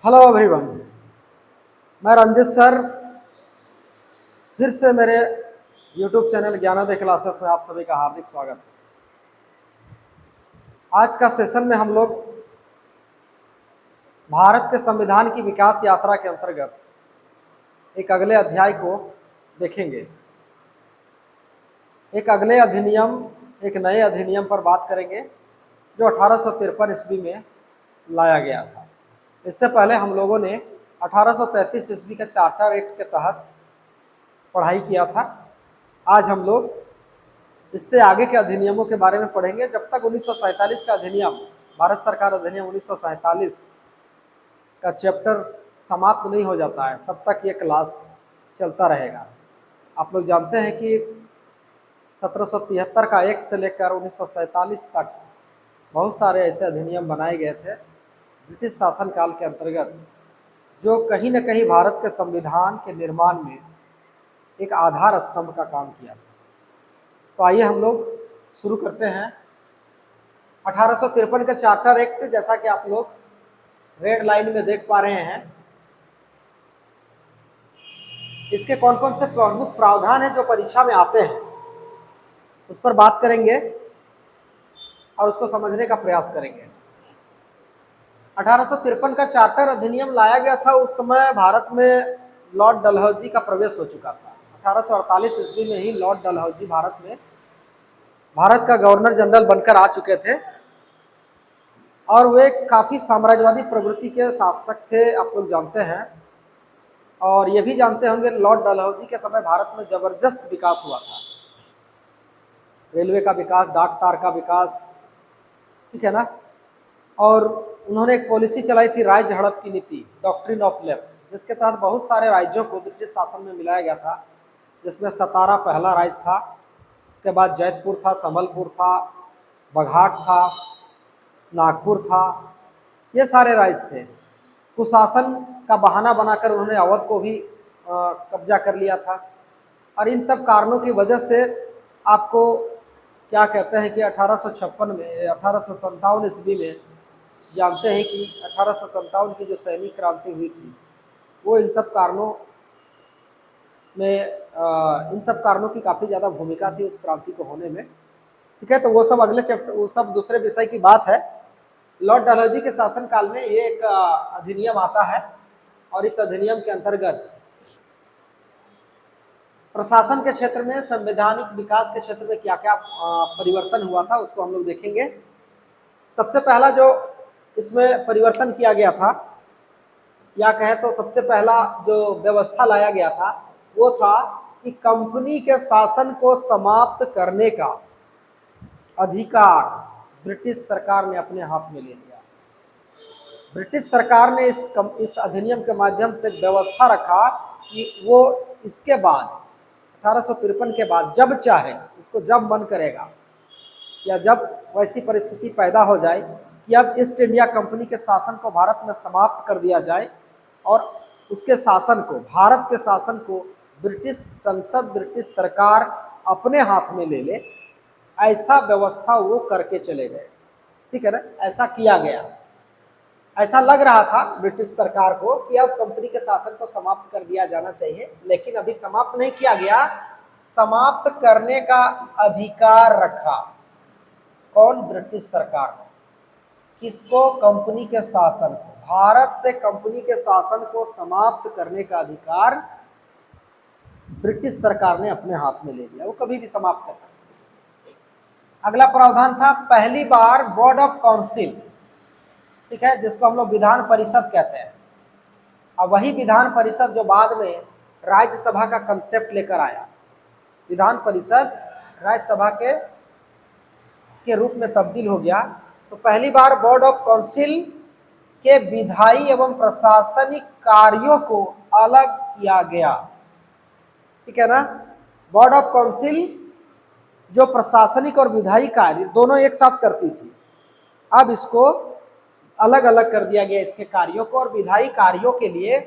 Hello everyone. मैं Ranjit sir फिर से मेरे यूट्यूब चैनल ज्ञानोदय क्लासेस में आप सभी का हार्दिक स्वागत है। आज का सेशन में हम लोग भारत के संविधान की विकास यात्रा के अंतर्गत एक अगले अध्याय को देखेंगे। एक अगले अधिनियम, एक नए अधिनियम पर बात करेंगे जो 1853 ईस्वी में लाया गया था। इससे पहले हम लोगों ने 1833 ईस्वी के चार्टर एक्ट के तहत पढ़ाई किया था। आज हम लोग इससे आगे के अधिनियमों के बारे में पढ़ेंगे। जब तक 1947 का अधिनियम, भारत सरकार अधिनियम 1947 का चैप्टर समाप्त नहीं हो जाता है तब तक ये क्लास चलता रहेगा। आप लोग जानते हैं कि 1773 का एक्ट से लेकर 1947 तक बहुत सारे ऐसे अधिनियम बनाए गए थे ब्रिटिश शासनकाल के अंतर्गत, जो कहीं न कहीं भारत के संविधान के निर्माण में एक आधार स्तंभ का काम किया था। तो आइए हम लोग शुरू करते हैं। 1853 का चार्टर एक्ट, जैसा कि आप लोग रेड लाइन में देख पा रहे हैं, इसके कौन कौन से प्रमुख प्रावधान हैं जो परीक्षा में आते हैं, उस पर बात करेंगे और उसको समझने का प्रयास करेंगे। 1853 का चार्टर अधिनियम लाया गया था। उस समय भारत में लॉर्ड डलहौजी का प्रवेश हो चुका था। 1848 ईस्वी में ही लॉर्ड डलहौजी भारत का गवर्नर जनरल बनकर आ चुके थे और वे काफ़ी साम्राज्यवादी प्रवृत्ति के शासक थे, आप लोग जानते हैं। और ये भी जानते होंगे लॉर्ड डलहौजी के समय भारत में ज़बरदस्त विकास हुआ था। रेलवे का विकास, डाक तार का विकास, ठीक है ना। और उन्होंने एक पॉलिसी चलाई थी राज्य हड़प की नीति, डॉक्ट्रिन ऑफ लेफ्ट, जिसके तहत बहुत सारे राज्यों को ब्रिटिश शासन में मिलाया गया था, जिसमें सतारा पहला राज्य था, उसके बाद जैतपुर था, संबलपुर था, बघाट था, नागपुर था, ये सारे राज्य थे। कुशासन का बहाना बनाकर उन्होंने अवध को भी कब्जा कर लिया था। और इन सब कारणों की वजह से आपको क्या कहते हैं कि 1856 में, 1857 ईस्वी में जानते हैं कि 1857 की जो सैनिक क्रांति हुई थी, वो इन सब कारणों की काफ़ी ज़्यादा भूमिका थी उस क्रांति को होने में, ठीक है। तो वो सब अगले चैप्टर, वो सब दूसरे विषय की बात है। लॉर्ड डलहौजी के शासनकाल में ये एक अधिनियम आता है और इस अधिनियम के अंतर्गत प्रशासन के क्षेत्र में, संवैधानिक विकास के क्षेत्र में क्या क्या परिवर्तन हुआ था, उसको हम लोग देखेंगे। सबसे पहला जो इसमें परिवर्तन किया गया था, या कहें तो सबसे पहला जो व्यवस्था लाया गया था, वो था कि कंपनी के शासन को समाप्त करने का अधिकार ब्रिटिश सरकार ने अपने हाथ में ले लिया। ब्रिटिश सरकार ने इस अधिनियम के माध्यम से व्यवस्था रखा कि वो इसके बाद 1853 के बाद जब चाहे, उसको जब मन करेगा या जब वैसी परिस्थिति पैदा हो जाए कि अब ईस्ट इंडिया कंपनी के शासन को भारत में समाप्त कर दिया जाए और उसके शासन को, भारत के शासन को ब्रिटिश संसद, ब्रिटिश सरकार अपने हाथ में ले ले, ऐसा व्यवस्था वो करके चले गए, ठीक है ना। ऐसा किया गया। ऐसा लग रहा था ब्रिटिश सरकार को कि अब कंपनी के शासन को समाप्त कर दिया जाना चाहिए, लेकिन अभी समाप्त नहीं किया गया। समाप्त करने का अधिकार रखा कौन? ब्रिटिश सरकार ने। किसको? कंपनी के शासन को। भारत से कंपनी के शासन को समाप्त करने का अधिकार ब्रिटिश सरकार ने अपने हाथ में ले लिया। वो कभी भी समाप्त कर सकते। अगला प्रावधान था, पहली बार बोर्ड ऑफ काउंसिल, ठीक है, जिसको हम लोग विधान परिषद कहते हैं। अब वही विधान परिषद जो बाद में राज्यसभा का कंसेप्ट लेकर आया, विधान परिषद राज्यसभा के रूप में तब्दील हो गया। तो पहली बार बोर्ड ऑफ काउंसिल के विधायी एवं प्रशासनिक कार्यों को अलग किया गया, ठीक है ना। बोर्ड ऑफ काउंसिल जो प्रशासनिक और विधायी कार्य दोनों एक साथ करती थी, अब इसको अलग अलग कर दिया गया, इसके कार्यों को। और विधायी कार्यों के लिए,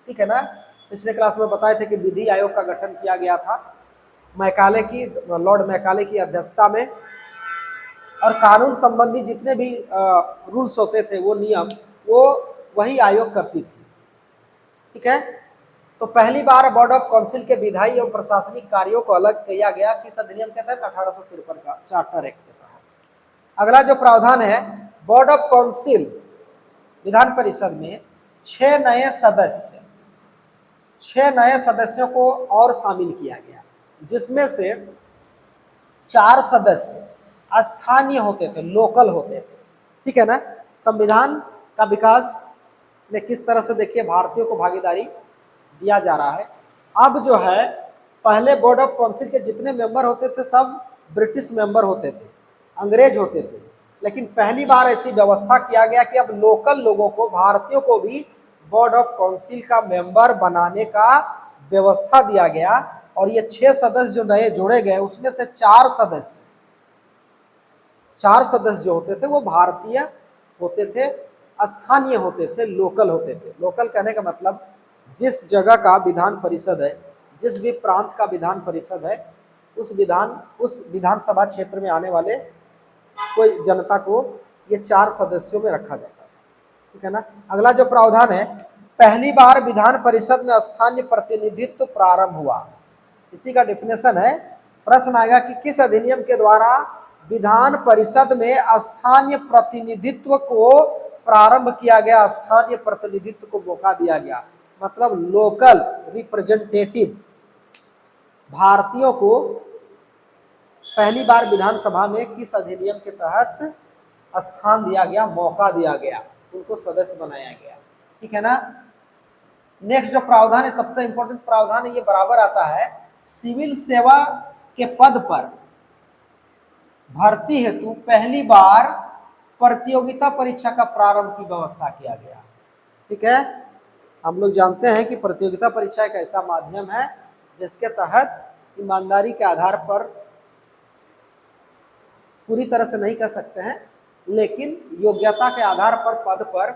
ठीक है ना, पिछले क्लास में बताए थे कि विधि आयोग का गठन किया गया था लॉर्ड मैकाले की अध्यक्षता में। और कानून संबंधी जितने भी रूल्स होते थे, वो नियम, वो वही आयोग करती थी। ठीक है, तो पहली बार बोर्ड ऑफ काउंसिल के विधायी एवं प्रशासनिक कार्यों को अलग किया गया किस अधिनियम के तहत? 1853 का चार्टर एक्ट के तहत। अगला जो प्रावधान है, board of council Vidhan Parishad में 6 नए सदस्यों को और शामिल किया गया, जिसमें से 4 सदस्य स्थानीय होते थे, लोकल होते थे। ठीक है ना। संविधान का विकास में किस तरह से देखिए भारतीयों को भागीदारी दिया जा रहा है। अब जो है, पहले बोर्ड ऑफ काउंसिल के जितने मेंबर होते थे सब ब्रिटिश मेंबर होते थे, अंग्रेज होते थे, लेकिन पहली बार ऐसी व्यवस्था किया गया कि अब लोकल लोगों को, भारतीयों को भी बोर्ड ऑफ काउंसिल का मेंबर बनाने का व्यवस्था दिया गया। और ये 6 सदस्य जो नए जोड़े गए, उसमें से 4 सदस्य जो होते थे वो भारतीय होते थे, स्थानीय होते थे, लोकल होते थे। लोकल कहने का मतलब जिस जगह का विधान परिषद है, जिस भी प्रांत का विधान परिषद है, उस विधानसभा क्षेत्र में आने वाले कोई जनता को ये 4 सदस्यों में रखा जाता था। ठीक है ना। अगला जो प्रावधान है, पहली बार विधान परिषद में स्थानीय प्रतिनिधित्व प्रारंभ हुआ। इसी का डेफिनेशन है। प्रश्न आएगा कि किस अधिनियम के द्वारा विधान परिषद में स्थानीय प्रतिनिधित्व को प्रारंभ किया गया, स्थानीय प्रतिनिधित्व को मौका दिया गया। मतलब लोकल रिप्रेजेंटेटिव भारतीयों को पहली बार विधानसभा में किस अधिनियम के तहत स्थान दिया गया, मौका दिया गया, उनको सदस्य बनाया गया। ठीक है ना। नेक्स्ट जो प्रावधान है, सबसे इंपॉर्टेंट प्रावधान है, ये बराबर आता है, सिविल सेवा के पद पर भर्ती हेतु पहली बार प्रतियोगिता परीक्षा का प्रारंभ की व्यवस्था किया गया। ठीक है। हम लोग जानते हैं कि प्रतियोगिता परीक्षा एक ऐसा माध्यम है जिसके तहत ईमानदारी के आधार पर, पूरी तरह से नहीं कह सकते हैं, लेकिन योग्यता के आधार पर पद पर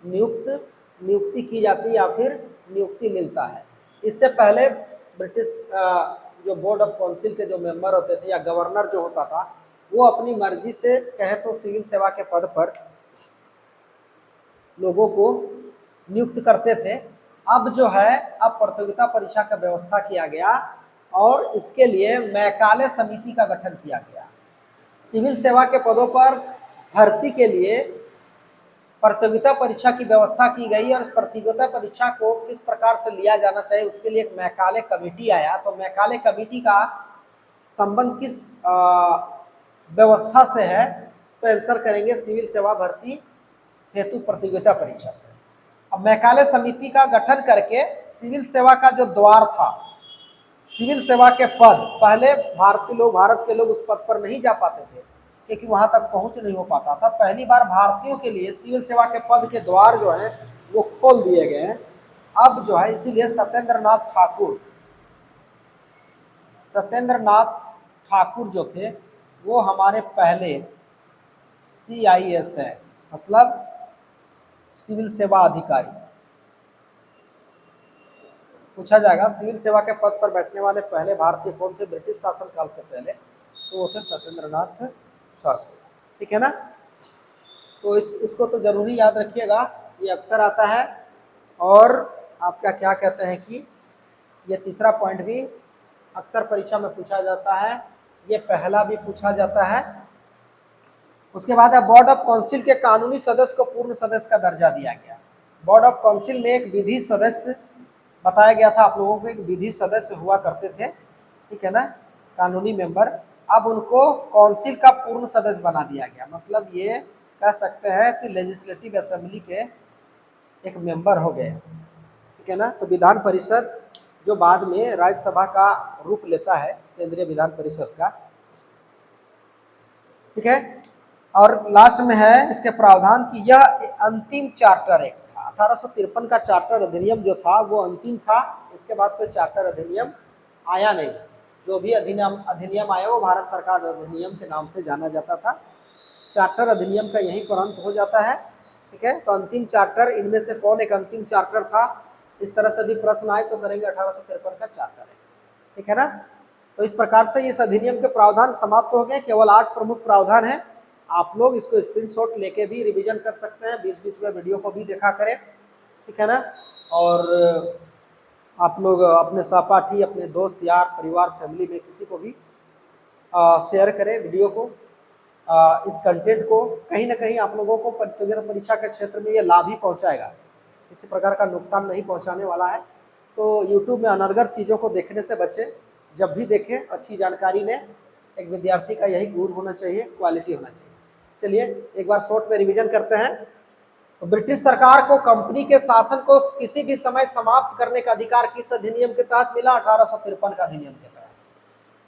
नियुक्ति की जाती है या फिर नियुक्ति मिलता है। इससे पहले ब्रिटिश जो बोर्ड ऑफ काउंसिल के जो मेंबर होते थे या गवर्नर जो होता था, वो अपनी मर्जी से कहे तो सिविल सेवा के पद पर लोगों को नियुक्त करते थे। अब जो है, अब प्रतियोगिता परीक्षा का व्यवस्था किया गया और इसके लिए मैकाले समिति का गठन किया गया। सिविल सेवा के पदों पर भर्ती के लिए प्रतियोगिता परीक्षा की व्यवस्था की गई और इस प्रतियोगिता परीक्षा को किस प्रकार से लिया जाना चाहिए उसके लिए एक मैकाले कमेटी आया। तो मैकाले कमेटी का संबंध किस व्यवस्था से है? तो आंसर करेंगे सिविल सेवा भर्ती हेतु प्रतियोगिता परीक्षा से। अब मैकाले समिति का गठन करके सिविल सेवा का जो द्वार था, सिविल सेवा के पद, पहले भारत के लोग उस पद पर नहीं जा पाते थे क्योंकि वहां तक पहुंच नहीं हो पाता था। पहली बार भारतीयों के लिए सिविल सेवा के पद के द्वार जो हैं वो खोल दिए गए हैं। अब जो है, इसीलिए सत्येंद्र नाथ ठाकुर जो थे वो हमारे पहले CIS है, मतलब सिविल सेवा अधिकारी। पूछा जाएगा सिविल सेवा के पद पर बैठने वाले पहले भारतीय कौन थे ब्रिटिश शासन काल से पहले? तो वो थे सत्येंद्र नाथ ठाकुर। ठीक है ना। तो इसको तो जरूरी याद रखिएगा, ये अक्सर आता है। और आपका क्या कहते हैं कि ये तीसरा पॉइंट भी अक्सर परीक्षा में पूछा जाता है, ये पहला भी पूछा जाता है। उसके बाद है बोर्ड ऑफ काउंसिल के कानूनी सदस्य को पूर्ण सदस्य का दर्जा दिया गया। बोर्ड ऑफ काउंसिल में एक विधि सदस्य बताया गया था आप लोगों को, एक विधि सदस्य हुआ करते थे। ठीक है ना, कानूनी मेंबर। अब उनको काउंसिल का पूर्ण सदस्य बना दिया गया। मतलब ये कह सकते हैं कि लेजिस्लेटिव असेंबली के एक मेंबर हो गए। ठीक है ना। तो विधान परिषद जो बाद में राज्यसभा का रूप लेता है, केंद्रीय विधान परिषद का। ठीक है। और लास्ट में है इसके प्रावधान कि यह अंतिम चार्टर एक्ट था। 1853 का चार्टर अधिनियम जो था वो अंतिम था। इसके बाद कोई चार्टर अधिनियम आया नहीं। जो भी अधिनियम आया वो भारत सरकार अधिनियम के नाम से जाना जाता था। चार्टर अधिनियम का यहीं पर अंत हो जाता है। ठीक है। तो अंतिम चार्टर, इनमें से कौन एक अंतिम चार्टर था? इस तरह से भी प्रश्न आए तो करेंगे 1853 का चार्टर है। ठीक है ना। तो इस प्रकार से इस अधिनियम के प्रावधान समाप्त हो गए। केवल 8 प्रमुख प्रावधान है। आप लोग इसको स्क्रीनशॉट लेके भी रिवीजन कर सकते हैं, बीच बीच में वीडियो को भी देखा करें, ठीक है ना। और आप लोग अपने सहपाठी, अपने दोस्त यार परिवार फैमिली में किसी को भी शेयर करें वीडियो को, इस कंटेंट को। कहीं ना कहीं आप लोगों को प्रतियोगिता परीक्षा के क्षेत्र में ये लाभ ही पहुंचाएगा, किसी प्रकार का नुकसान नहीं पहुंचाने वाला है। तो यूट्यूब में अनर्गल चीज़ों को देखने से बचें, जब भी देखें अच्छी जानकारी लें। एक विद्यार्थी का यही गुण होना चाहिए, क्वालिटी होना चाहिए। चलिए एक बार शॉर्ट में रिवीजन करते हैं। तो ब्रिटिश सरकार को कंपनी के शासन को किसी भी समय समाप्त करने का अधिकार किस अधिनियम के तहत मिला? 1853 का अधिनियम के तहत।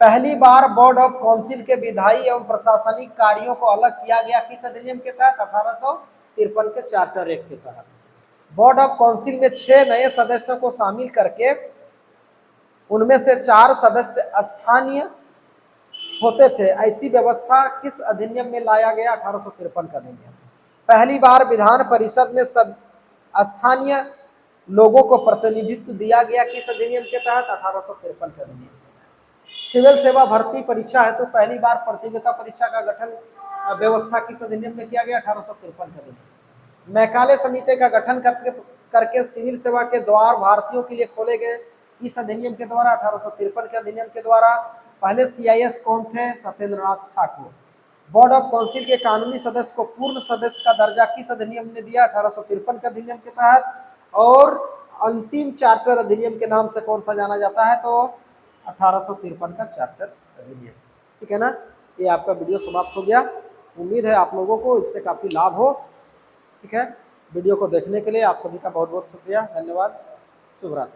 पहली बार बोर्ड ऑफ काउंसिल के विधायी एवं प्रशासनिक कार्यों को अलग किया गया किस अधिनियम के तहत? 1853 के चार्टर एक्ट के तहत। बोर्ड ऑफ काउंसिल में 6 नए सदस्यों को शामिल करके उनमें से 4 सदस्य स्थानीय होते थे, ऐसी व्यवस्था किस अधिनियम में लाया गया? 1853 का अधिनियम। पहली बार विधान परिषद में सब स्थानीय लोगों को प्रतिनिधित्व दिया गया किस अधिनियम के तहत? 1853 के अधिनियम। सिविल सेवा भर्ती परीक्षा है तो पहली बार प्रतियोगिता परीक्षा का गठन व्यवस्था किस अधिनियम में किया गया? 1853 का अधिनियम। मैकाले समिति का गठन करके सिविल सेवा के द्वार भारतीयों के लिए खोले गए किस अधिनियम के द्वारा? 1853 के अधिनियम के द्वारा। पहले CIS कौन थे? Satyendranath Thakur. Board of council के कानूनी सदस्य को पूर्ण सदस्य का दर्जा किस अधिनियम ने दिया? 1853 के अधिनियम के तहत। और अंतिम चार्टर अधिनियम के नाम से कौन सा जाना जाता है? तो 1853 का चार्टर अधिनियम, ठीक है ना। ये आपका वीडियो समाप्त हो गया। उम्मीद है आप लोगों को इससे काफ़ी लाभ हो, ठीक है। वीडियो को देखने के लिए आप सभी का बहुत बहुत शुक्रिया, धन्यवाद, शुभ रात्रि।